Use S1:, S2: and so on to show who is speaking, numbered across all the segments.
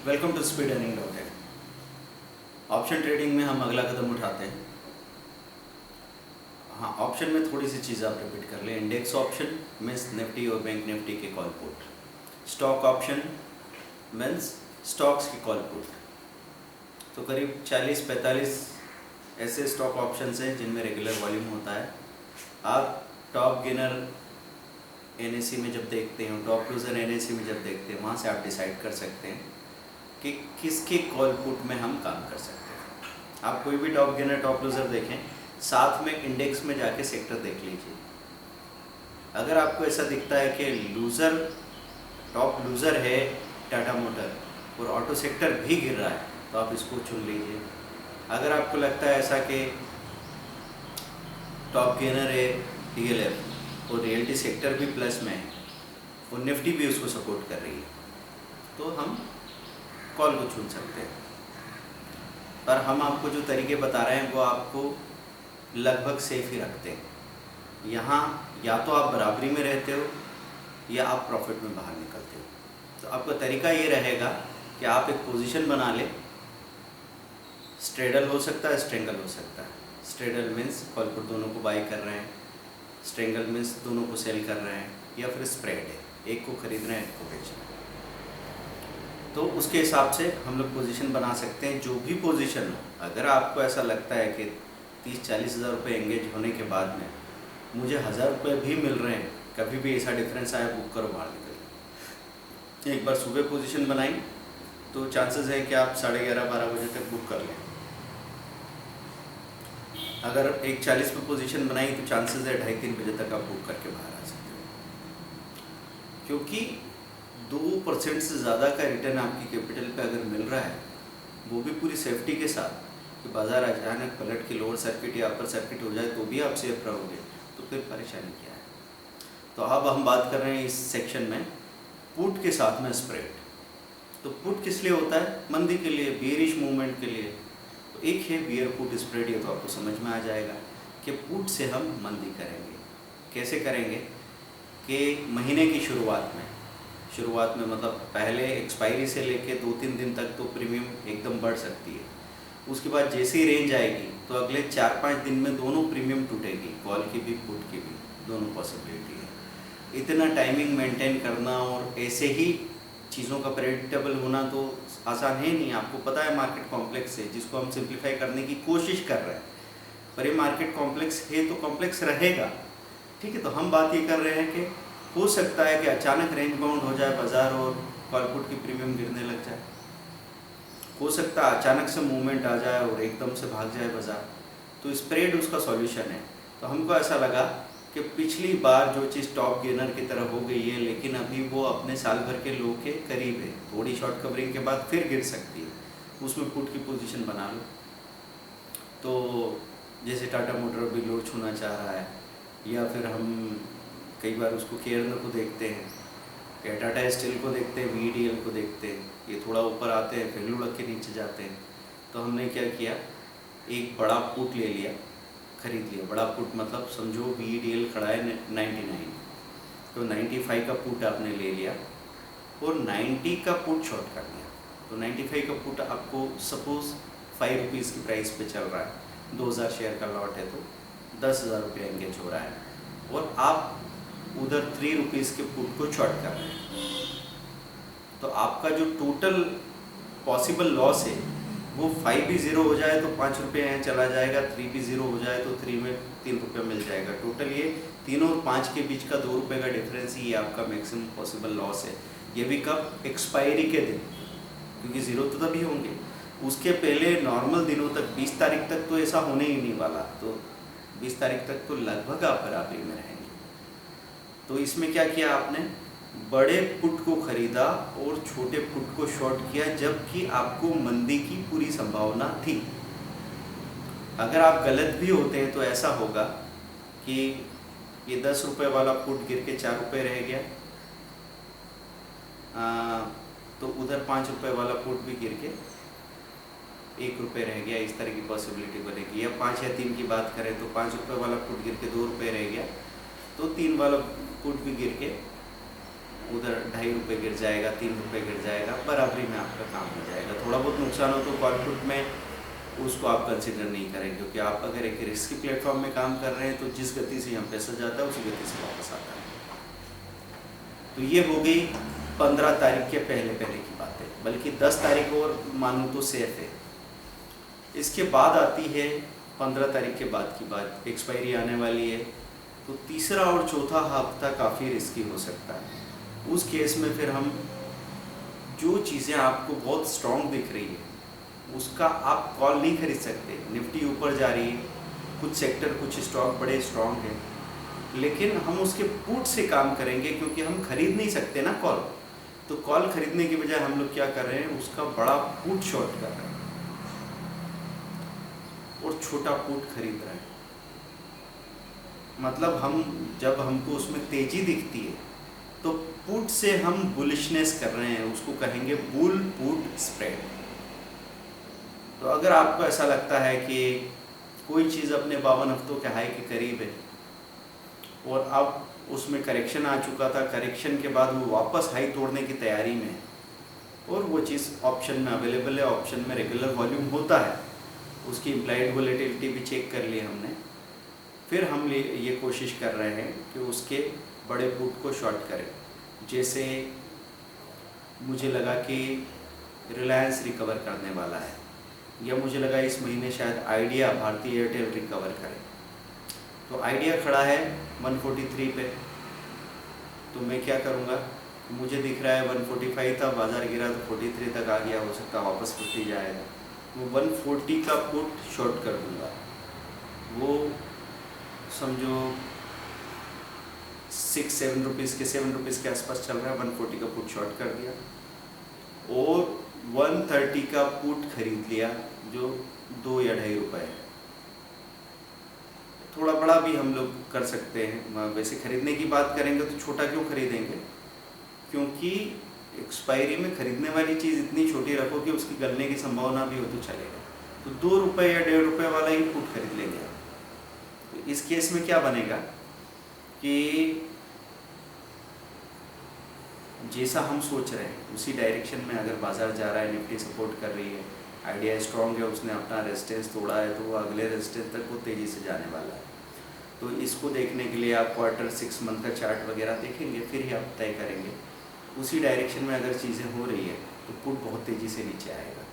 S1: Welcome to speed earning dot in. Option trading में हम अगला कदम उठाते हैं। हाँ, ऑप्शन में थोड़ी सी चीज़ आप रिपीट कर लें। इंडेक्स ऑप्शन मीन्स निफ्टी और बैंक निफ्टी के call put. Stock option means stocks के कॉल पुट। तो करीब 40-45 ऐसे स्टॉक ऑप्शंस हैं जिनमें रेगुलर वॉल्यूम होता है। आप टॉप गेनर एनएससी में जब देखते हैं, टॉप लूज़र एनएससी में जब देखते हैं, वहाँ से आप डिसाइड कर सकते हैं कि किसके कॉल पुट में हम काम कर सकते हैं। आप कोई भी टॉप गेनर टॉप लूज़र देखें, साथ में इंडेक्स में जाके सेक्टर देख लीजिए। अगर आपको ऐसा दिखता है कि लूज़र टॉप लूज़र है टाटा मोटर और ऑटो सेक्टर भी गिर रहा है, तो आप इसको चुन लीजिए। अगर आपको लगता है ऐसा कि टॉप गेनर है डीएलएफ और रियल्टी सेक्टर भी प्लस में है और निफ्टी भी उसको सपोर्ट कर रही है, तो हम कॉल को चुन सकते हैं। पर हम आपको जो तरीके बता रहे हैं वो आपको लगभग सेफ ही रखते हैं। यहाँ या तो आप बराबरी में रहते हो या आप प्रॉफिट में बाहर निकलते हो। तो आपका तरीका ये रहेगा कि आप एक पोजीशन बना लें। स्ट्रेडल हो सकता है, स्ट्रेंगल हो सकता है। स्ट्रेडल मीन्स कॉल पुट दोनों को बाई कर रहे हैं, स्ट्रेंगल मीन्स दोनों को सेल कर रहे हैं, या फिर स्प्रेड है, एक को खरीद रहे हैं एक को बेच रहे हैं। तो उसके हिसाब से हम लोग पोजीशन बना सकते हैं। जो भी पोजीशन हो, अगर आपको ऐसा लगता है कि 30-40 हज़ार रुपये एंगेज होने के बाद में मुझे 1000 रुपये भी मिल रहे हैं, कभी भी ऐसा डिफरेंस आया, बुक करो, बाहर निकल। एक बार सुबह पोजीशन बनाई तो चांसेस है कि आप 11:30-12 बजे तक बुक कर लें। अगर एक 40 पे पोजीशन बनाई तो चांसेस है 2:30-3 बजे तक आप बुक करके बाहर आ सकते हो। क्योंकि 2% से ज़्यादा का रिटर्न आपकी कैपिटल पे अगर मिल रहा है, वो भी पूरी सेफ्टी के साथ, कि बाज़ार अचानक पलट के लोअर सर्किट या अपर सर्किट हो जाए तो भी आप सेफ रहोगे, तो फिर परेशानी क्या है। तो अब हम बात कर रहे हैं इस सेक्शन में पुट के साथ में स्प्रेड। तो पुट किस लिए होता है? मंदी के लिए, बियरिश मूवमेंट के लिए। तो एक है बियर पुट स्प्रेड, ये तो आपको समझ में आ जाएगा कि पुट से हम मंदी करेंगे। कैसे करेंगे? कि महीने की शुरुआत में मतलब पहले एक्सपायरी से लेके 2-3 दिन तक तो प्रीमियम एकदम बढ़ सकती है। उसके बाद जैसे ही रेंज आएगी तो अगले 4-5 दिन में दोनों प्रीमियम टूटेगी, कॉल की भी पुट की भी, दोनों पॉसिबिलिटी है। इतना टाइमिंग मेंटेन करना और ऐसे ही चीज़ों का प्रेडिक्टेबल होना तो आसान है नहीं। आपको पता है मार्केट कॉम्प्लेक्स है, जिसको हम सिंप्लीफाई करने की कोशिश कर रहे हैं, पर ये मार्केट कॉम्प्लेक्स है तो कॉम्प्लेक्स रहेगा। ठीक है, तो हम बात ये कर रहे हैं कि हो सकता है कि अचानक रेंज बाउंड हो जाए बाज़ार और कॉल पुट की प्रीमियम गिरने लग जाए। हो सकता है अचानक से मूवमेंट आ जाए और एकदम से भाग जाए बाज़ार। तो स्प्रेड उसका सॉल्यूशन है। तो हमको ऐसा लगा कि पिछली बार जो चीज़ टॉप गेनर की तरह हो गई है, लेकिन अभी वो अपने साल भर के लो के करीब है, थोड़ी शॉर्ट कवरिंग के बाद फिर गिर सकती है, उसमें पुट की पोजीशन बना लो। तो जैसे टाटा मोटर भी लो छूना चाह रहा है, या फिर हम कई बार उसको केयरन को देखते हैं, या टाटा स्टील को देखते हैं, वीडीएल को देखते हैं, ये थोड़ा ऊपर आते हैं फिर लुढ़क के नीचे जाते हैं। तो हमने क्या किया, एक बड़ा पुट ले लिया, खरीद लिया। बड़ा पुट मतलब समझो वीडीएल खड़ा है 99, तो 95 का पुट आपने ले लिया और 90 का पुट शॉर्ट कर लिया। तो 95 का पुट आपको सपोज 5 रुपीज़ की प्राइस पे चल रहा है, 2000 शेयर का लॉट है, तो 10,000 रुपये एंगेज हो रहा है और आप उधर 3 रुपीज़ के पुट को शॉर्ट कर रहे हैं। तो आपका जो टोटल पॉसिबल लॉस है वो 5 भी ज़ीरो हो जाए तो 5 रुपये यहाँ चला जाएगा, 3 भी ज़ीरो हो जाए तो 3 में 3 रुपये मिल जाएगा। टोटल ये 3 और 5 के बीच का 2 रुपये का डिफरेंस ही आपका मैक्सिमम पॉसिबल लॉस है। ये भी कब? एक्सपायरी के दिन, क्योंकि ज़ीरो तो तभी होंगे। उसके पहले नॉर्मल दिनों तक 20 तारीख तक तो ऐसा होने ही नहीं वाला, तो 20 तारीख तक तो लगभग आप बराबरी में रहेंगे। तो इसमें क्या किया आपने? बड़े पुट को खरीदा और छोटे पुट को शॉर्ट किया, जबकि आपको मंदी की पूरी संभावना थी। अगर आप गलत भी होते हैं तो ऐसा होगा कि ये 10 रुपये वाला पुट गिर के 4 रुपये रह गया, तो उधर 5 रुपये वाला पुट भी गिर के 1 रुपये रह गया। इस तरह की पॉसिबिलिटी बनेगी। या 5 या 3 की बात करें तो 5 रुपये वाला पुट गिर के 2 रुपये रह गया, तो 3 वाला पुट भी गिर के उधर 2.5 रुपये गिर जाएगा, 3 रुपये गिर जाएगा, बराबरी में आपका काम हो जाएगा। थोड़ा बहुत नुकसान हो तो कॉल पुट में उसको आप कंसिडर नहीं करें, क्योंकि आप अगर एक रिस्की प्लेटफॉर्म में काम कर रहे हैं तो जिस गति से यहाँ पैसा जाता है उसी गति से वापस आता है। तो ये हो गई 15 तारीख के पहले की बातें, बल्कि 10 तारीख और मानूँ तो सेफ है। इसके बाद आती है 15 तारीख के बाद की बात, एक्सपायरी आने वाली है, तो तीसरा और चौथा हफ्ता काफ़ी रिस्की हो सकता है। उस केस में फिर हम जो चीज़ें आपको बहुत स्ट्रॉन्ग दिख रही है उसका आप कॉल नहीं खरीद सकते। निफ्टी ऊपर जा रही है, कुछ सेक्टर कुछ स्टॉक बड़े स्ट्रॉन्ग हैं, लेकिन हम उसके पुट से काम करेंगे क्योंकि हम खरीद नहीं सकते ना कॉल। तो कॉल खरीदने की बजाय हम लोग क्या कर रहे हैं, उसका बड़ा पुट शॉर्ट कर रहे हैं और छोटा पुट खरीद रहे हैं। मतलब हम जब हमको उसमें तेजी दिखती है तो पुट से हम बुलिशनेस कर रहे हैं, उसको कहेंगे बुल पुट स्प्रेड। तो अगर आपको ऐसा लगता है कि कोई चीज़ अपने 52 हफ्तों के हाई के करीब है और अब उसमें करेक्शन आ चुका था, करेक्शन के बाद वो वापस हाई तोड़ने की तैयारी में है और वो चीज़ ऑप्शन में अवेलेबल है, ऑप्शन में रेगुलर वॉल्यूम होता है, उसकी इम्प्लाइड वोलेटिलिटी भी चेक कर ली हमने, फिर हम ये कोशिश कर रहे हैं कि उसके बड़े पुट को शॉर्ट करें। जैसे मुझे लगा कि रिलायंस रिकवर करने वाला है, या मुझे लगा इस महीने शायद आइडिया, भारतीय एयरटेल रिकवर करे, तो आइडिया खड़ा है 143 पे, तो मैं क्या करूँगा, मुझे दिख रहा है 145 था, बाजार गिरा तो 43 तक आ गया, हो सकता वापस 50 जाएगा, वो 140 का पुट शॉर्ट कर दूँगा। वो समझो 6-7 रुपीज़ के 7 रुपीज़ के आसपास चल रहा है, 140 का पुट शॉर्ट कर दिया और 130 का पुट खरीद लिया जो 2 या 2.5 रुपये है। थोड़ा बड़ा भी हम लोग कर सकते हैं, वैसे खरीदने की बात करेंगे तो छोटा क्यों खरीदेंगे, क्योंकि एक्सपायरी में खरीदने वाली चीज़ इतनी छोटी रखो कि उसकी गलने की संभावना भी हो तो चलेगा। तो 2 रुपये या 1.5 रुपये वाला ही पुट खरीद लेंगे। तो इस केस में क्या बनेगा कि जैसा हम सोच रहे हैं उसी डायरेक्शन में अगर बाजार जा रहा है, निफ्टी सपोर्ट कर रही है, आइडिया स्ट्रॉन्ग है, उसने अपना रेजिस्टेंस तोड़ा है, तो वो अगले रेजिस्टेंस तक वो तेज़ी से जाने वाला है। तो इसको देखने के लिए आप क्वार्टर 6 मंथ का चार्ट वगैरह देखेंगे, फिर ही आप तय करेंगे। उसी डायरेक्शन में अगर चीज़ें हो रही है तो पुट बहुत तेज़ी से नीचे आएगा।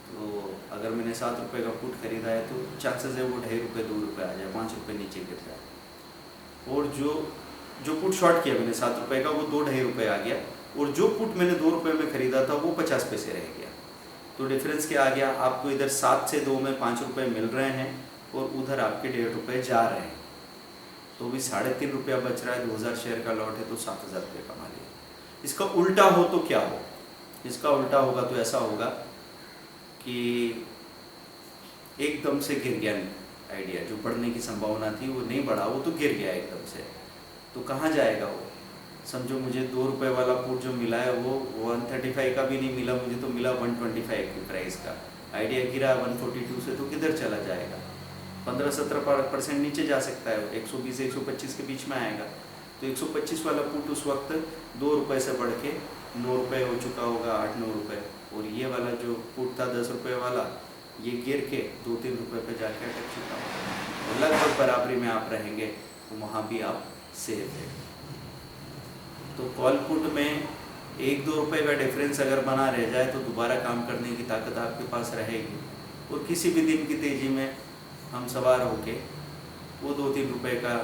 S1: तो अगर मैंने 7 रुपये का पुट खरीदा है तो चांसेस है वो 2.5 रुपये 2 रुपये आ जाए, 5 रुपये नीचे गिर जाए। और जो पुट शॉर्ट किया मैंने 7 रुपये का, वो 2-2.5 रुपये आ गया, और जो पुट मैंने 2 रुपये में ख़रीदा था वो 50 पैसे रह गया। तो डिफरेंस क्या आ गया, आपको इधर 7 से 2 में 5 रुपये मिल रहे हैं और उधर आपके 1.5 रुपये जा रहे हैं, तो भी 3.5 रुपया बच रहा है। 2000 शेयर का लॉट है तो 7000 रुपये कमा लिया। इसका उल्टा हो तो क्या हो, इसका उल्टा होगा तो ऐसा होगा कि एकदम से गिर गया आइडिया, जो बढ़ने की संभावना थी वो नहीं बढ़ा, वो तो गिर गया एकदम से। तो कहाँ जाएगा वो, समझो मुझे 2 रुपये वाला पुट जो मिला है वो 135 का भी नहीं मिला, मुझे तो मिला 125 की प्राइस का। आइडिया गिरा 142 से, तो किधर चला जाएगा, 15-17% नीचे जा सकता है, 120-125 के बीच में आएगा। तो 125 वाला पुट उस वक्त 2 रुपये से बढ़ के 9 रुपये हो चुका होगा, 8-9 रुपये। और ये वाला जो पुट था 10 रुपये वाला, ये गिर के 2-3 रुपये पे जाके अटक चुका होगा। लगभग बराबरी में आप रहेंगे तो वहाँ भी आप सेफ है। तो कॉल पुट में 1-2 रुपये का डिफरेंस अगर बना रह जाए तो दोबारा काम करने की ताकत आपके पास रहेगी, और किसी भी दिन की तेज़ी में हम सवार होके वो 2-3 रुपये का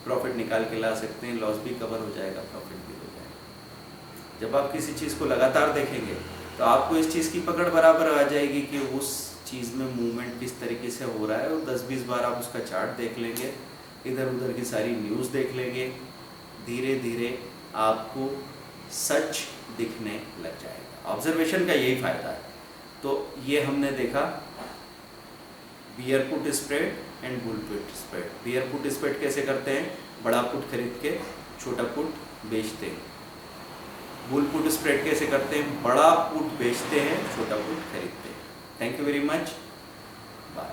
S1: प्रॉफिट निकाल के ला सकते हैं, लॉस भी कवर हो जाएगा, प्रॉफिट भी हो जाएगा। जब आप किसी चीज़ को लगातार देखेंगे तो आपको इस चीज़ की पकड़ बराबर आ जाएगी कि उस चीज़ में मूवमेंट किस तरीके से हो रहा है, और 10-20 बार आप उसका चार्ट देख लेंगे, इधर उधर की सारी न्यूज़ देख लेंगे, धीरे धीरे आपको सच दिखने लग जाएगा। ऑब्जर्वेशन का यही फ़ायदा है। तो ये हमने देखा beer put spread and bull put spread. Beer put spread कैसे करते हैं, बड़ा पुट खरीद के छोटा पुट बेचते हैं। बुल पुट स्प्रेड कैसे करते हैं, बड़ा पुट बेचते हैं, छोटा पुट खरीदते हैं। Thank you very much, bye.